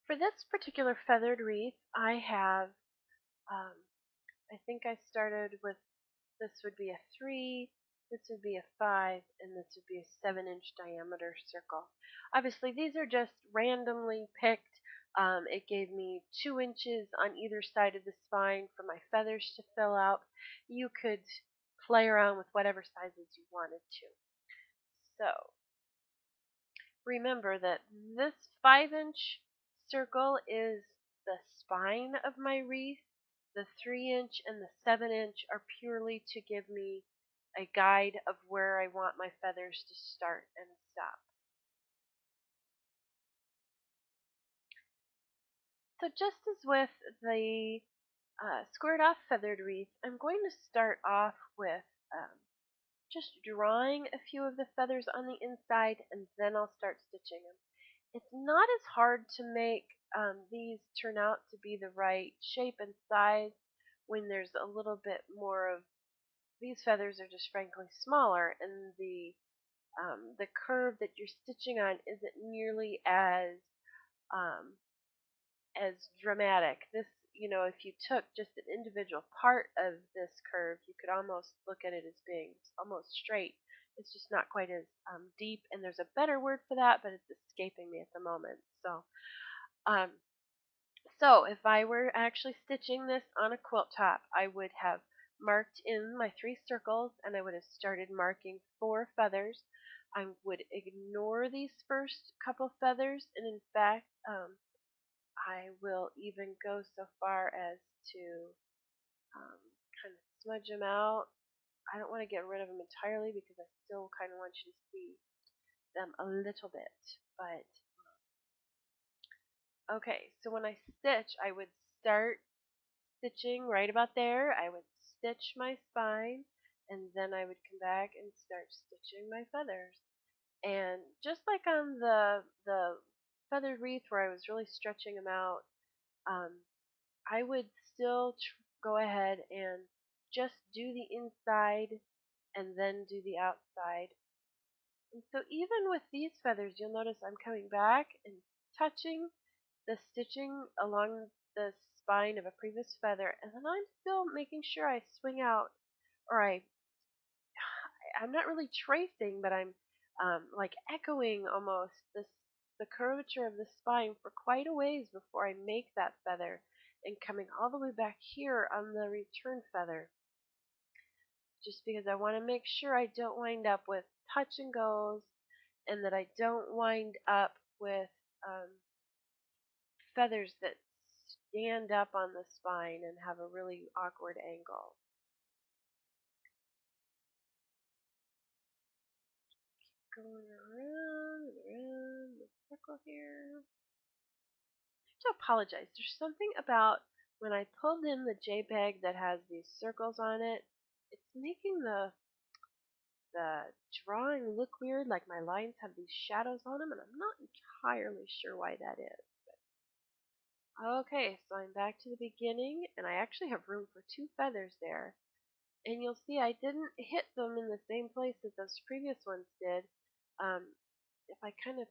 For this particular feathered wreath, I have, um, I think I started with, this would be a 3, this would be a 5, and this would be a 7-inch diameter circle. Obviously, these are just randomly picked. It gave me 2 inches on either side of the spine for my feathers to fill out. You could play around with whatever sizes you wanted to. So remember that this 5-inch circle is the spine of my wreath. The 3-inch and the 7-inch are purely to give me a guide of where I want my feathers to start and stop. So just as with the squared off feathered wreath, I'm going to start off with just drawing a few of the feathers on the inside, and then I'll start stitching them. It's not as hard to make these turn out to be the right shape and size when there's a little bit more of these feathers are just frankly smaller, and the curve that you're stitching on isn't nearly um, as dramatic. This, if you took just an individual part of this curve, you could almost look at it as being almost straight. It's just not quite as deep, and there's a better word for that, but it's escaping me at the moment. Um, so if I were actually stitching this on a quilt top, I would have marked in my 3 circles, and I would have started marking 4 feathers. I would ignore these first couple feathers, and in fact, I will even go so far as to um, kind of smudge them out. I don't want to get rid of them entirely because I still kind of want you to see them a little bit. But okay, so when I stitch, I would start stitching right about there. I would stitch my spine, and then I would come back and start stitching my feathers. And just like on the feathered wreath where I was really stretching them out, um, I would still go ahead and just do the inside and then do the outside. And so even with these feathers, you'll notice I'm coming back and touching the stitching along the spine of a previous feather, and then I'm still making sure I swing out, or I'm not really tracing, but I'm like echoing almost the curvature of the spine for quite a ways before I make that feather, and coming all the way back here on the return feather, just because I want to make sure I don't wind up with touch and goes, and that I don't wind up with um, feathers that stand up on the spine and have a really awkward angle. Going around and around the circle here. I have to apologize. There's something about when I pulled in the JPEG that has these circles on it, it's making the drawing look weird, like my lines have these shadows on them, and I'm not entirely sure why that is. Okay, so I'm back to the beginning, and I actually have room for 2 feathers there. And you'll see I didn't hit them in the same place that those previous ones did. Um, if I kind of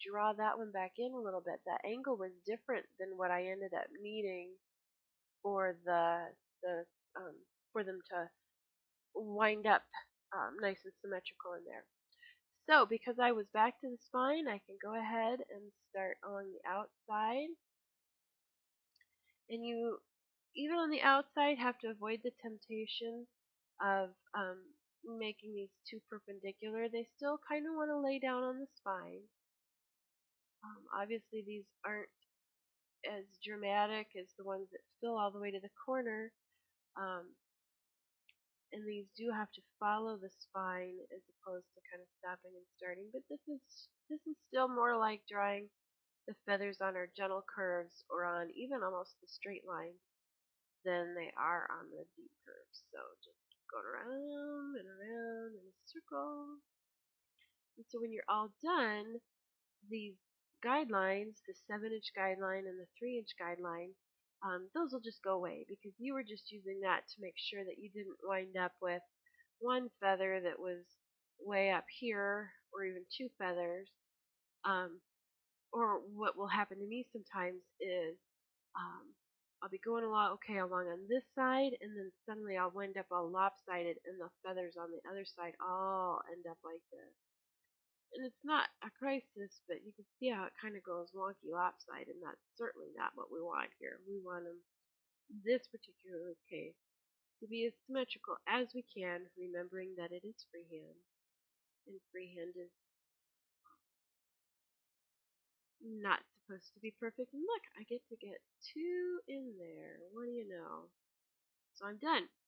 draw that one back in a little bit, that angle was different than what I ended up needing for the um, for them to wind up nice and symmetrical in there. So because I was back to the spine, I can go ahead and start on the outside. And you, even on the outside, have to avoid the temptation of making these too perpendicular. They still kind of want to lay down on the spine. Obviously, these aren't as dramatic as the ones that fill all the way to the corner, um, and these do have to follow the spine as opposed to kind of stopping and starting. But this is still more like drawing the feathers on our gentle curves or on even almost the straight line than they are on the deep curves. So just keep going around and around in a circle. And so when you're all done, these guidelines, the 7-inch guideline and the 3-inch guideline, those will just go away because you were just using that to make sure that you didn't wind up with one feather that was way up here or even 2 feathers, um, Or what will happen to me sometimes is um, I'll be going along on this side, and then suddenly I'll wind up all lopsided, and the feathers on the other side all end up like this. And it's not a crisis, but you can see how it kind of goes wonky lopsided, and that's certainly not what we want here. We want them, in this particular case, to be as symmetrical as we can, remembering that it is freehand, and freehand is not supposed to be perfect. And look, I get to get two in there. What do you know? So I'm done.